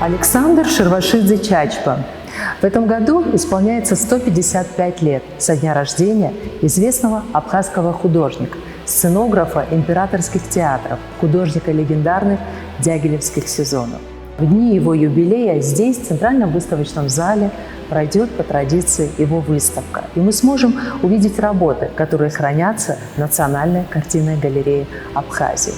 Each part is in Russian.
Александр Шервашидзе-Чачпа. В этом году исполняется 155 лет со дня рождения известного абхазского художника, сценографа императорских театров, художника легендарных дягилевских сезонов. В дни его юбилея здесь, в Центральном выставочном зале, пройдет по традиции его выставка. И мы сможем увидеть работы, которые хранятся в Национальной картинной галерее Абхазии.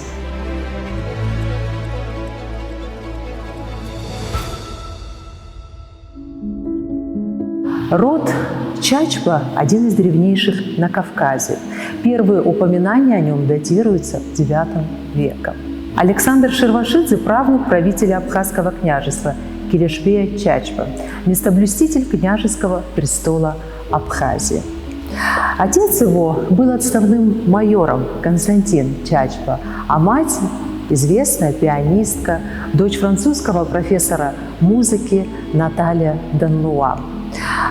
Род Чачпа – один из древнейших на Кавказе. Первые упоминания о нем датируются IX веком. Александр Шервашидзе – правнук правителя Абхазского княжества Келешбея Чачпа, местоблюститель княжеского престола Абхазии. Отец его был отставным майором Константин Чачпа, а мать – известная пианистка, дочь французского профессора музыки Наталья Данлуа.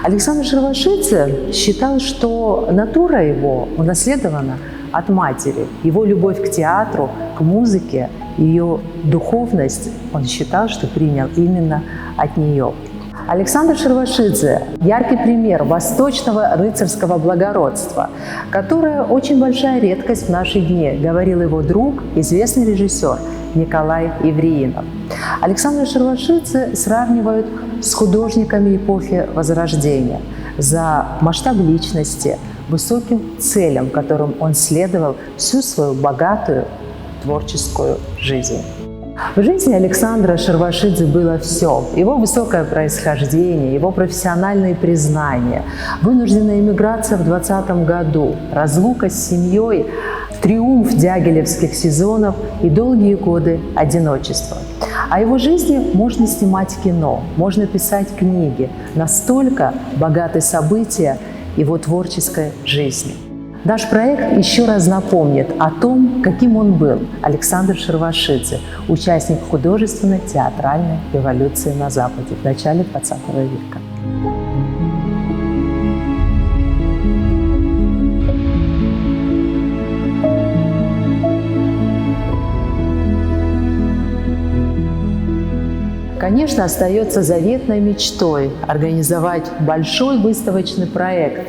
Александр Шервашидзе считал, что натура его унаследована от матери. Его любовь к театру, к музыке, ее духовность он считал, что принял именно от нее. Александр Шервашидзе – яркий пример восточного рыцарского благородства, которое очень большая редкость в наши дни, говорил его друг, известный режиссер Николай Евреинов. Александра Шервашидзе сравнивают с художниками эпохи Возрождения за масштаб личности, высоким целям, которым он следовал всю свою богатую творческую жизнь. В жизни Александра Шервашидзе было все. Его высокое происхождение, его профессиональные признания, вынужденная эмиграция в 20 году, разлука с семьей, триумф дягилевских сезонов и долгие годы одиночества. О его жизни можно снимать кино, можно писать книги. Настолько богаты события его творческой жизни. Наш проект еще раз напомнит о том, каким он был, Александр Шервашидзе, участник художественной театральной революции на Западе в начале XX века. Конечно, остается заветной мечтой организовать большой выставочный проект,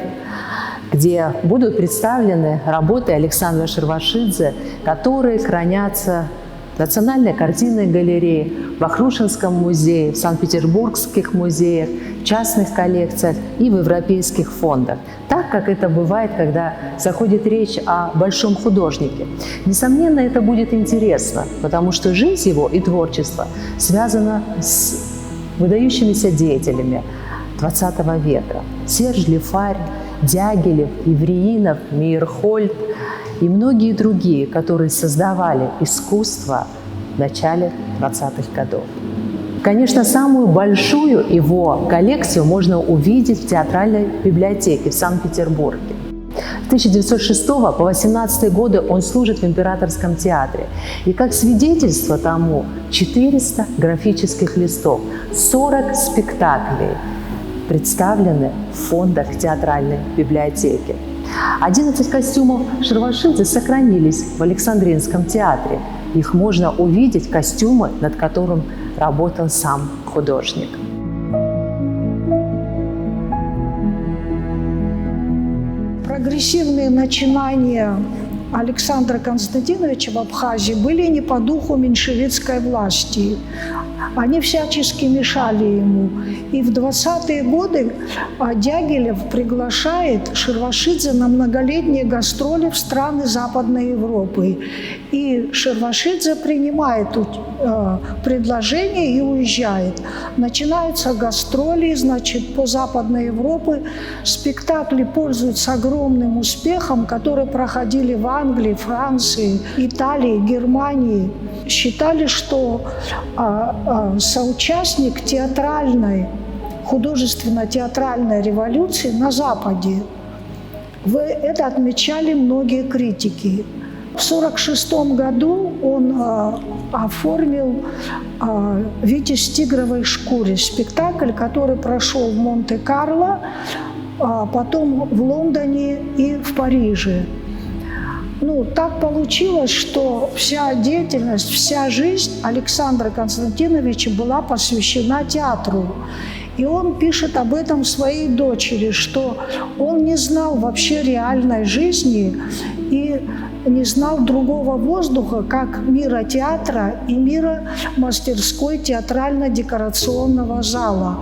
где будут представлены работы Александра Шервашидзе, которые хранятся в Национальной картинной галерее, в Вахрушинском музее, в Санкт-Петербургских музеях, в частных коллекциях и в европейских фондах. Так, как это бывает, когда заходит речь о большом художнике. Несомненно, это будет интересно, потому что жизнь его и творчество связано с выдающимися деятелями XX века. Серж Лифарь, Дягилев, Евреинов, Мейерхольд и многие другие, которые создавали искусство в начале 20-х годов. Конечно, самую большую его коллекцию можно увидеть в театральной библиотеке в Санкт-Петербурге. С 1906 по 1918 годы он служит в Императорском театре. И как свидетельство тому 400 графических листов, 40 спектаклей представлены в фондах театральной библиотеки. 11 костюмов Шервашидзе сохранились в Александринском театре. Их можно увидеть, костюмы, над которым работал сам художник. Прогрессивные начинания Александра Константиновича в Абхазии были не по духу меньшевистской власти. Они всячески мешали ему. И в 20-е годы Дягилев приглашает Шервашидзе на многолетние гастроли в страны Западной Европы. И Шервашидзе принимает предложение и уезжает. Начинаются гастроли, значит, по Западной Европе. Спектакли пользуются огромным успехом, которые проходили в Англии, Франции, Италии, Германии. Считали, что соучастник театральной, художественно-театральной революции на Западе. Это отмечали многие критики. В 1946 году он оформил «Витязь в тигровой шкуре» – спектакль, который прошел в Монте-Карло, потом в Лондоне и в Париже. Ну, так получилось, что вся деятельность, вся жизнь Александра Константиновича была посвящена театру. И он пишет об этом своей дочери, что он не знал вообще реальной жизни и не знал другого воздуха, как мира театра и мира мастерской театрально-декорационного зала.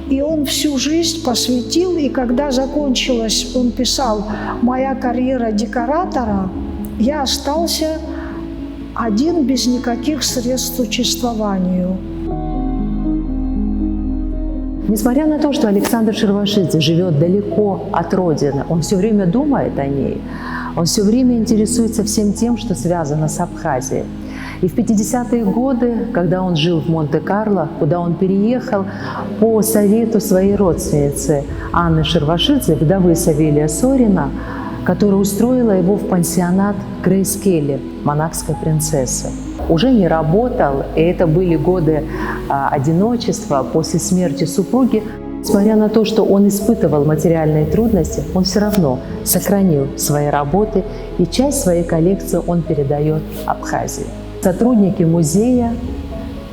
И он всю жизнь посвятил, и когда закончилась, он писал, моя карьера декоратора, я остался один без никаких средств к существованию. Несмотря на то, что Александр Шервашидзе живет далеко от родины, он все время думает о ней, он все время интересуется всем тем, что связано с Абхазией. И в 50-е годы, когда он жил в Монте-Карло, куда он переехал по совету своей родственницы Анны Шервашидзе, вдовы Савелия Сорина, которая устроила его в пансионат Грейс Келли, монахской принцессы. Уже не работал, и это были годы одиночества после смерти супруги. Несмотря на то, что он испытывал материальные трудности, он все равно сохранил свои работы, и часть своей коллекции он передает Абхазии. Сотрудники музея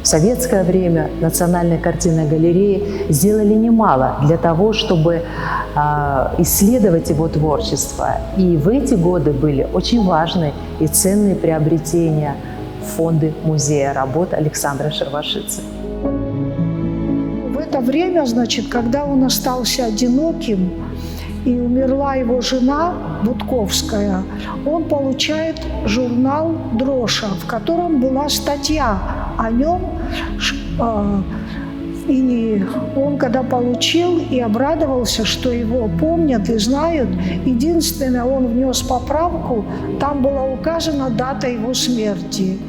в советское время Национальной картинной галереи сделали немало для того, чтобы исследовать его творчество. И в эти годы были очень важные и ценные приобретения в фонды музея работ Александра Шервашидзе. В это время, значит, когда он остался одиноким и умерла его жена Будковская, он получает журнал «Дроша», в котором была статья о нем. И он, когда получил, и обрадовался, что его помнят и знают, единственное, он внес поправку, там была указана дата его смерти.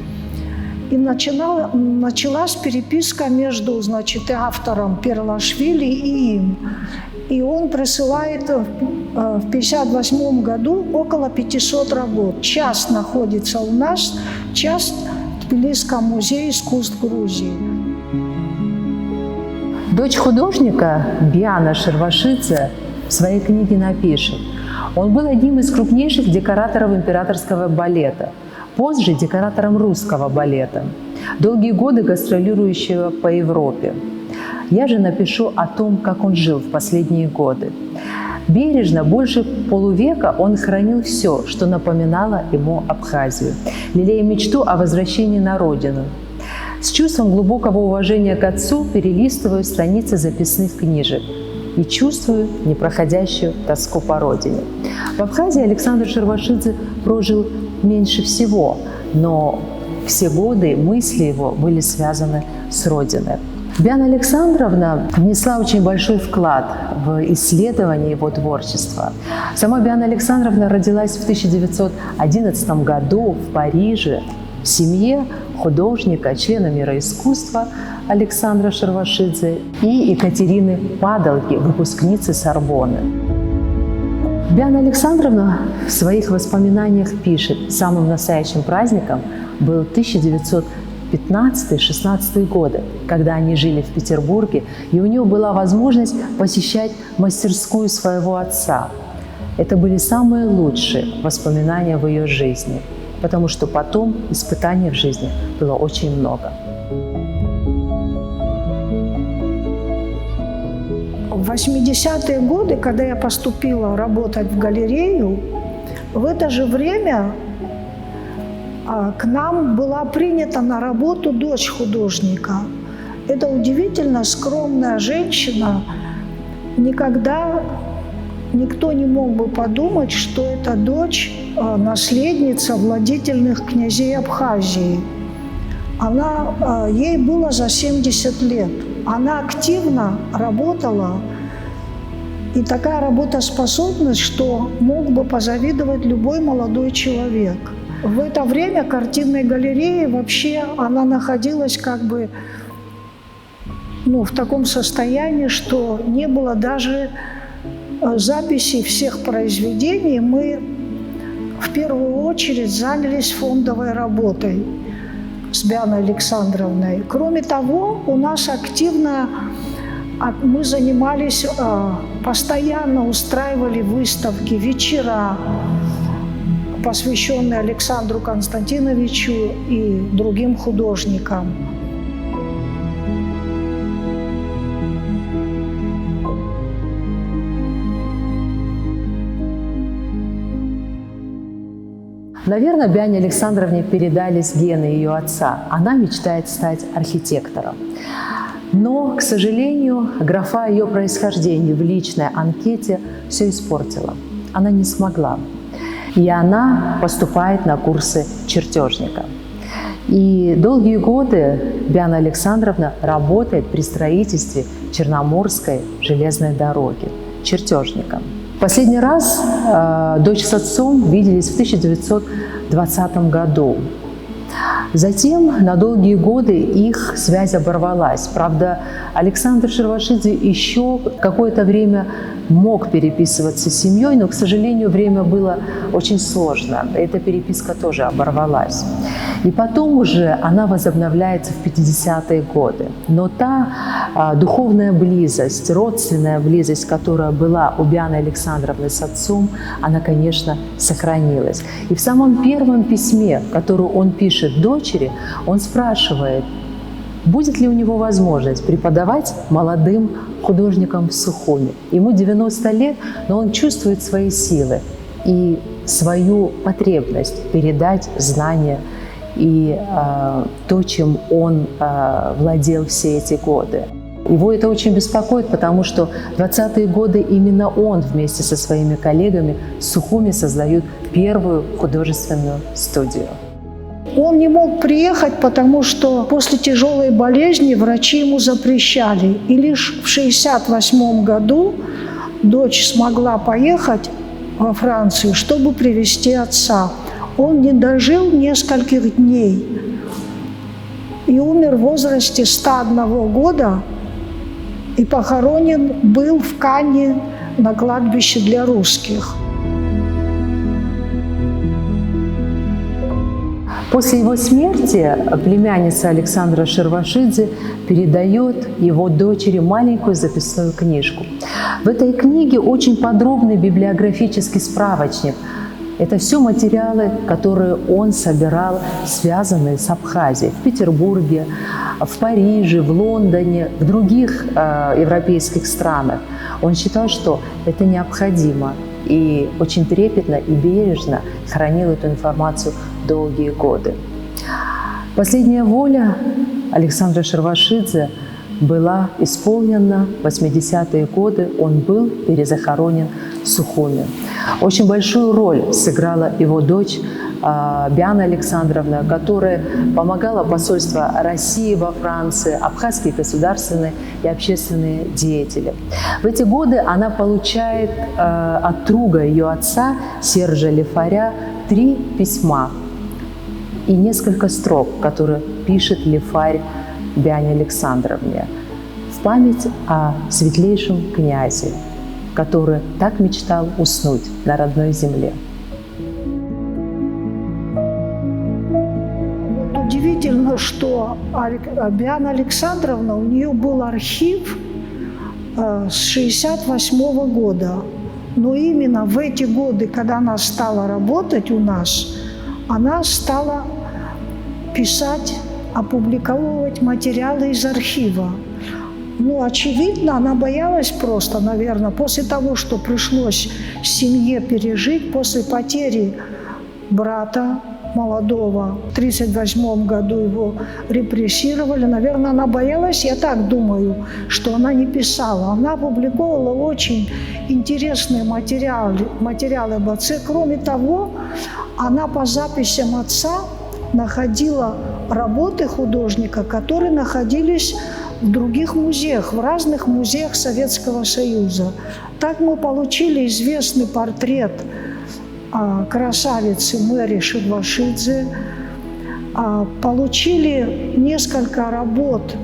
И началась переписка между, значит, автором Перлашвили и им. И он присылает в 1958 году около 500 работ. Часть находится у нас, часть в Тбилисском музее искусств Грузии. Дочь художника Биана Шервашидзе в своей книге напишет: он был одним из крупнейших декораторов императорского балета, позже декоратором русского балета, долгие годы гастролирующего по Европе. Я же напишу о том, как он жил в последние годы. Бережно, больше полувека он хранил все, что напоминало ему Абхазию, лелея мечту о возвращении на родину. С чувством глубокого уважения к отцу перелистываю страницы записных книжек и чувствую непроходящую тоску по родине. В Абхазии Александр Шервашидзе прожил меньше всего, но все годы мысли его были связаны с родиной. Биана Александровна внесла очень большой вклад в исследование его творчества. Сама Биана Александровна родилась в 1911 году в Париже в семье художника, члена мира искусства Александра Шервашидзе и Екатерины Падалки, выпускницы Сорбонны. Биана Александровна в своих воспоминаниях пишет: самым настоящим праздником был 1915-16 годы, когда они жили в Петербурге, и у нее была возможность посещать мастерскую своего отца. Это были самые лучшие воспоминания в ее жизни, потому что потом испытаний в жизни было очень много. В 80-е годы, когда я поступила работать в галерею, в это же время к нам была принята на работу дочь художника. Это удивительно скромная женщина. Никогда никто не мог бы подумать, что это дочь наследница владетельных князей Абхазии. Ей было за 70 лет. Она активно работала, и такая работоспособность, что мог бы позавидовать любой молодой человек. В это время картинной галереи вообще она находилась как бы в таком состоянии, что не было даже записей всех произведений. Мы в первую очередь занялись фондовой работой с Бианой Александровной. Кроме того, у нас активно мы занимались, постоянно устраивали выставки, вечера. посвященный Александру Константиновичу и другим художникам. Наверное, Биане Александровне передались гены ее отца. Она мечтает стать архитектором. Но, к сожалению, графа ее происхождения в личной анкете все испортила. Она не смогла. И она поступает на курсы чертежника. И долгие годы Биана Александровна работает при строительстве Черноморской железной дороги чертежником. Последний раз дочь с отцом виделись в 1920 году. Затем на долгие годы их связь оборвалась. Правда, Александр Шервашидзе еще какое-то время мог переписываться с семьей, но, к сожалению, время было очень сложно. Эта переписка тоже оборвалась. И потом уже она возобновляется в 50-е годы. Но та духовная близость, родственная близость, которая была у Бианы Александровны с отцом, она, конечно, сохранилась. И в самом первом письме, которое он пишет дочери, он спрашивает, будет ли у него возможность преподавать молодым художникам в Сухуми. Ему 90 лет, но он чувствует свои силы и свою потребность передать знания и то, чем он владел все эти годы. Его это очень беспокоит, потому что в 20-е годы именно он вместе со своими коллегами в Сухуми создают первую художественную студию. Он не мог приехать, потому что после тяжелой болезни врачи ему запрещали. И лишь в 1968 году дочь смогла поехать во Францию, чтобы привезти отца. Он не дожил нескольких дней и умер в возрасте 101 года и похоронен был в Канне на кладбище для русских. После его смерти племянница Александра Шервашидзе передает его дочери маленькую записную книжку. В этой книге очень подробный библиографический справочник. Это все материалы, которые он собирал, связанные с Абхазией. В Петербурге, в Париже, в Лондоне, в других европейских странах. Он считал, что это необходимо. И очень трепетно и бережно хранил эту информацию долгие годы. Последняя воля Александра Шервашидзе была исполнена в 80-е годы. Он был перезахоронен в Сухуми. Очень большую роль сыграла его дочь Биана Александровна, которая помогала посольству России во Франции, абхазские государственные и общественные деятели. В эти годы она получает от друга ее отца Сержа Лефаря 3 письма и несколько строк, которые пишет Лефарь Биане Александровне в память о светлейшем князе, который так мечтал уснуть на родной земле. Удивительно, что Биана Александровна, у нее был архив с 1968 года. Но именно в эти годы, когда она стала работать у нас, она стала писать, опубликовывать материалы из архива. Ну, очевидно, она боялась просто, наверное, после того, что пришлось семье пережить, после потери брата молодого, в 1938 году его репрессировали. Наверное, она боялась, я так думаю, что она не писала. Она опубликовала очень интересные материалы об отце. Кроме того, она по записям отца находила работы художника, которые находились в других музеях, в разных музеях Советского Союза. Так мы получили известный портрет красавицы Мэри Шервашидзе, получили несколько работ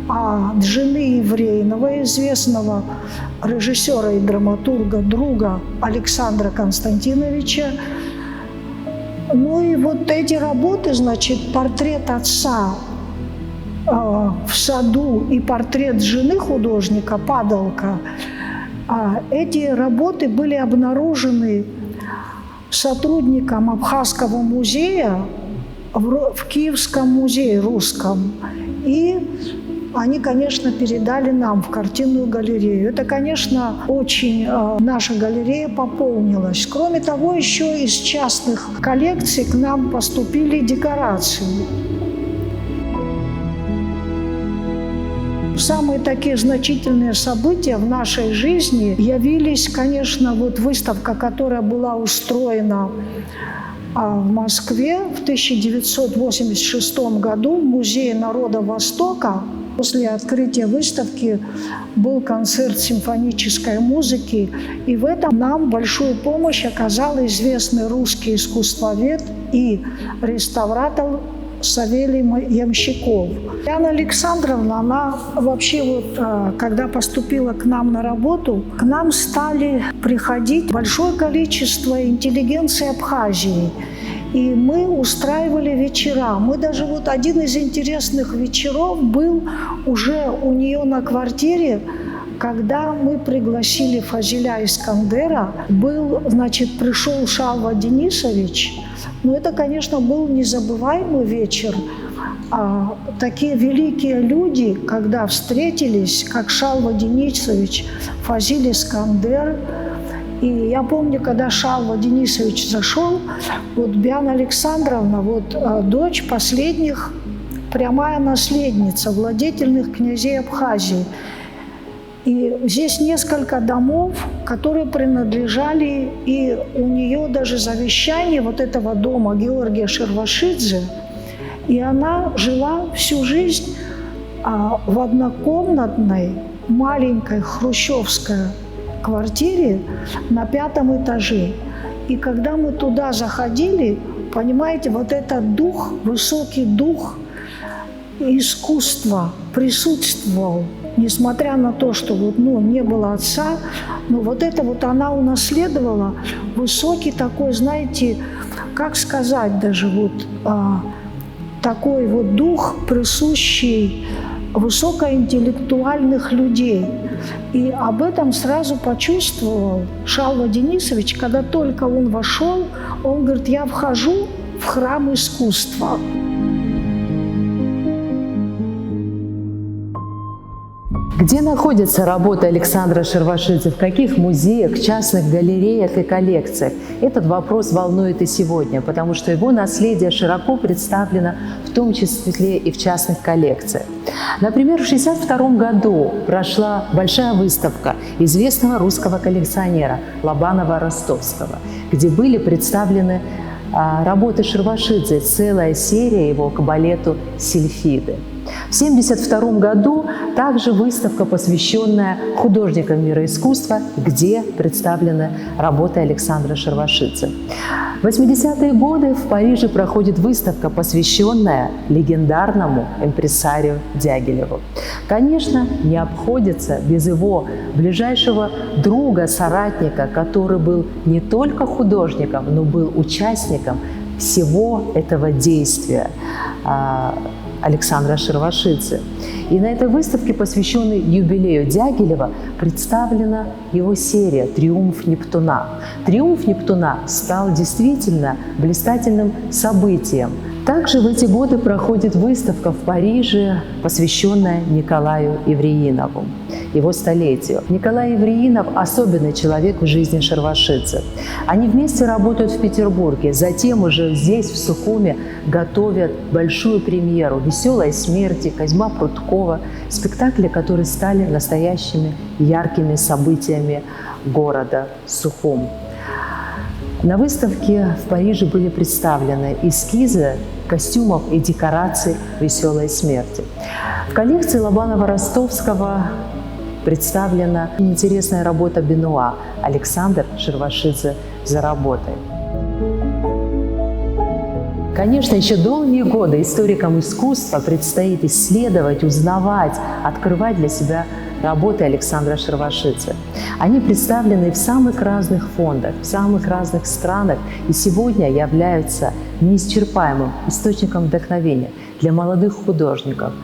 от жены Еврейного, известного режиссера и драматурга, друга Александра Константиновича. Ну и вот эти работы, значит, портрет отца в саду и портрет жены художника, падалка, эти работы были обнаружены сотрудникам Абхазского музея в Киевском музее русском. И они, конечно, передали нам в картинную галерею. Это, конечно, очень наша галерея пополнилась. Кроме того, еще из частных коллекций к нам поступили декорации. Самые такие значительные события в нашей жизни явились, конечно, вот выставка, которая была устроена в Москве в 1986 году в Музее народа Востока. После открытия выставки был концерт симфонической музыки, и в этом нам большую помощь оказал известный русский искусствовед и реставратор Савелий Ямщиков. Яна Александровна, она вообще вот, когда поступила к нам на работу, к нам стали приходить большое количество интеллигенции Абхазии. И мы устраивали вечера. Мы даже вот один из интересных вечеров был уже у нее на квартире, когда мы пригласили Фазиля Искандера. Пришел Шалва Денисович. Но это, конечно, был незабываемый вечер. Такие великие люди, когда встретились, как Шалва Денисович, Фазиль Искандер. И я помню, когда Шалва Денисович зашел, вот Биана Александровна, дочь последних, прямая наследница владетельных князей Абхазии. И здесь несколько домов, которые принадлежали, и у нее даже завещание вот этого дома Георгия Шервашидзе. И она жила всю жизнь в однокомнатной маленькой хрущевской квартире на 5-м этаже. И когда мы туда заходили, понимаете, вот этот дух, высокий дух искусства присутствовал, несмотря на то, что не было отца, но вот это вот она унаследовала высокий такой, знаете, как сказать даже, такой вот дух, присущий высокоинтеллектуальных людей. И об этом сразу почувствовал Шалва Денисович, когда только он вошел, он говорит: я вхожу в храм искусства. Где находятся работы Александра Шервашидзе, в каких музеях, частных галереях и коллекциях? Этот вопрос волнует и сегодня, потому что его наследие широко представлено, в том числе и в частных коллекциях. Например, в 1962 году прошла большая выставка известного русского коллекционера Лобанова-Ростовского, где были представлены работы Шервашидзе, целая серия его к балету «Сильфиды». В 1972 году также выставка, посвященная художникам мира искусства, где представлены работы Александра Шервашидзе. В 80-е годы в Париже проходит выставка, посвященная легендарному импресарио Дягилеву. Конечно, не обходится без его ближайшего друга, соратника, который был не только художником, но был участником всего этого действия Александра Шервашидзе. И на этой выставке, посвященной юбилею Дягилева, представлена его серия «Триумф Нептуна». «Триумф Нептуна» стал действительно блистательным событием. Также в эти годы проходит выставка в Париже, посвященная Николаю Евреинову, его столетию. Николай Евреинов – особенный человек в жизни Шервашидзе. Они вместе работают в Петербурге, затем уже здесь, в Сухуме, готовят большую премьеру «Веселой смерти» Козьма Прудкова, спектакли, которые стали настоящими яркими событиями города Сухум. На выставке в Париже были представлены эскизы костюмов и декораций «Веселой смерти». В коллекции Лобанова-Ростовского представлена интересная работа Бенуа «Александр Шервашидзе за работой». Конечно, еще долгие годы историкам искусства предстоит исследовать, узнавать, открывать для себя работы Александра Шервашидзе. Они представлены в самых разных фондах, в самых разных странах и сегодня являются неисчерпаемым источником вдохновения для молодых художников.